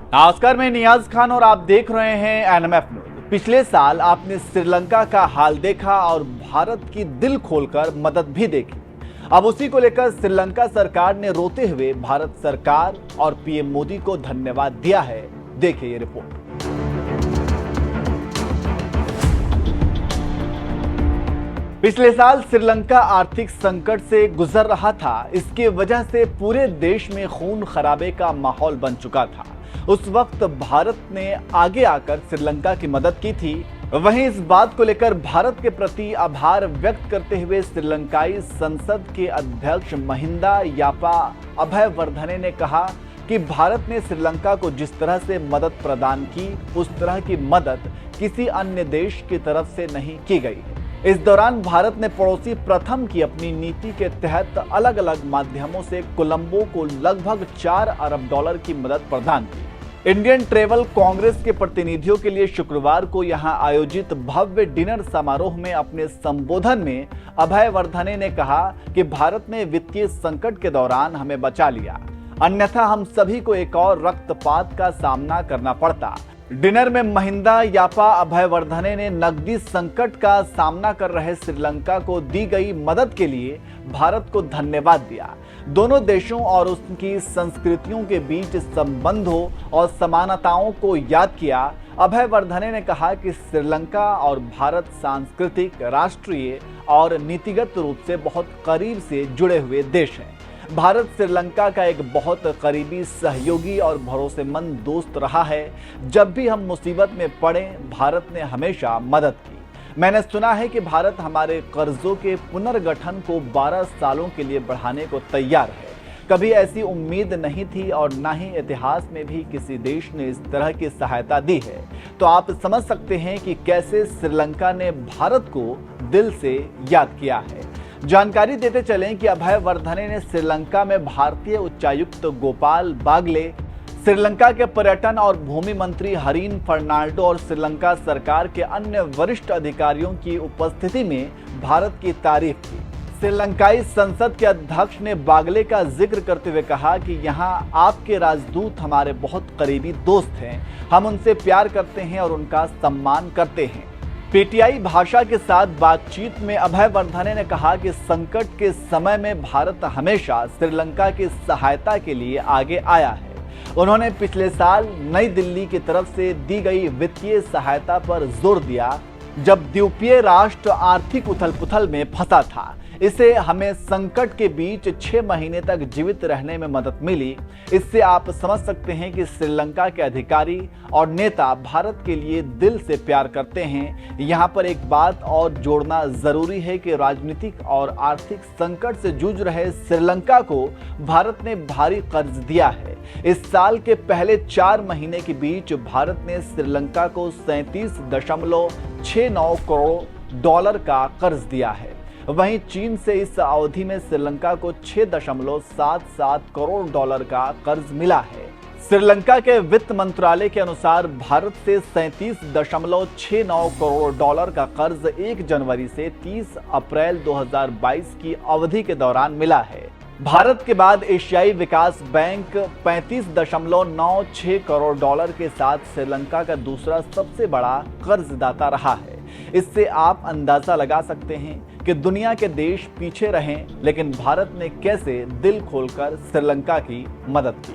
नमस्कार, मैं नियाज खान और आप देख रहे हैं एनएमएफ न्यूज। पिछले साल आपने श्रीलंका का हाल देखा और भारत की दिल खोलकर मदद भी देखी। अब उसी को लेकर श्रीलंका सरकार ने रोते हुए भारत सरकार और पीएम मोदी को धन्यवाद दिया है। देखिए ये रिपोर्ट। पिछले साल श्रीलंका आर्थिक संकट से गुजर रहा था। इसकी वजह से पूरे देश में खून खराबे का माहौल बन चुका था। उस वक्त भारत ने आगे आकर श्रीलंका की मदद की थी। वहीं इस बात को लेकर भारत के प्रति आभार व्यक्त करते हुए श्रीलंकाई संसद के अध्यक्ष महिंदा यापा अभयवर्धने ने कहा कि भारत ने श्रीलंका को जिस तरह से मदद प्रदान की, उस तरह की मदद किसी अन्य देश की तरफ से नहीं की गई। इस दौरान भारत ने पड़ोसी प्रथम की अपनी नीति के तहत अलग अलग माध्यमों से कोलंबो को लगभग 4 अरब डॉलर की मदद प्रदान की। इंडियन ट्रेवल कांग्रेस के प्रतिनिधियों के लिए शुक्रवार को यहां आयोजित भव्य डिनर समारोह में अपने संबोधन में अभयवर्धने ने कहा कि भारत ने वित्तीय संकट के दौरान हमें बचा लिया, अन्यथा हम सभी को एक और रक्तपात का सामना करना पड़ता। डिनर में महिंदा यापा अभयवर्धने ने नकदी संकट का सामना कर रहे श्रीलंका को दी गई मदद के लिए भारत को धन्यवाद दिया। दोनों देशों और उनकी संस्कृतियों के बीच संबंधों और समानताओं को याद किया। अभयवर्धने ने कहा कि श्रीलंका और भारत सांस्कृतिक, राष्ट्रीय और नीतिगत रूप से बहुत करीब से जुड़े हुए देश हैं। भारत श्रीलंका का एक बहुत करीबी सहयोगी और भरोसेमंद दोस्त रहा है। जब भी हम मुसीबत में पड़े, भारत ने हमेशा मदद की। मैंने सुना है कि भारत हमारे कर्जों के पुनर्गठन को 12 सालों के लिए बढ़ाने को तैयार है। कभी ऐसी उम्मीद नहीं थी और न ही इतिहास में भी किसी देश ने इस तरह की सहायता दी है। तो आप समझ सकते हैं कि कैसे श्रीलंका ने भारत को दिल से याद किया है। जानकारी देते चलें कि अभयवर्धने ने श्रीलंका में भारतीय उच्चायुक्त गोपाल बागले, श्रीलंका के पर्यटन और भूमि मंत्री हरीन फर्नांडो और श्रीलंका सरकार के अन्य वरिष्ठ अधिकारियों की उपस्थिति में भारत की तारीफ की। श्रीलंकाई संसद के अध्यक्ष ने बागले का जिक्र करते हुए कहा कि यहाँ आपके राजदूत हमारे बहुत करीबी दोस्त हैं। हम उनसे प्यार करते हैं और उनका सम्मान करते हैं। पीटीआई भाषा के साथ बातचीत में अभयवर्धने ने कहा कि संकट के समय में भारत हमेशा श्रीलंका की सहायता के लिए आगे आया है। उन्होंने पिछले साल नई दिल्ली की तरफ से दी गई वित्तीय सहायता पर जोर दिया, जब द्वीपीय राष्ट्र आर्थिक उथल-पुथल में फंसा था। इससे हमें संकट के बीच 6 महीने तक जीवित रहने में मदद मिली। इससे आप समझ सकते हैं कि श्रीलंका के अधिकारी और नेता भारत के लिए दिल से प्यार करते हैं। यहाँ पर एक बात और जोड़ना जरूरी है कि राजनीतिक और आर्थिक संकट से जूझ रहे श्रीलंका को भारत ने भारी कर्ज दिया है। इस साल के पहले 4 महीने के बीच भारत ने श्रीलंका को 37.69 करोड़ डॉलर का कर्ज दिया है। वहीं चीन से इस अवधि में श्रीलंका को 6.77 करोड़ डॉलर का कर्ज मिला है। श्रीलंका के वित्त मंत्रालय के अनुसार भारत से 37.69 करोड़ डॉलर का कर्ज 1 जनवरी से 30 अप्रैल 2022 की अवधि के दौरान मिला है। भारत के बाद एशियाई विकास बैंक 35.96 करोड़ डॉलर के साथ श्रीलंका का दूसरा सबसे बड़ा कर्जदाता रहा है। इससे आप अंदाजा लगा सकते हैं कि दुनिया के देश पीछे रहें, लेकिन भारत ने कैसे दिल खोलकर श्रीलंका की मदद की।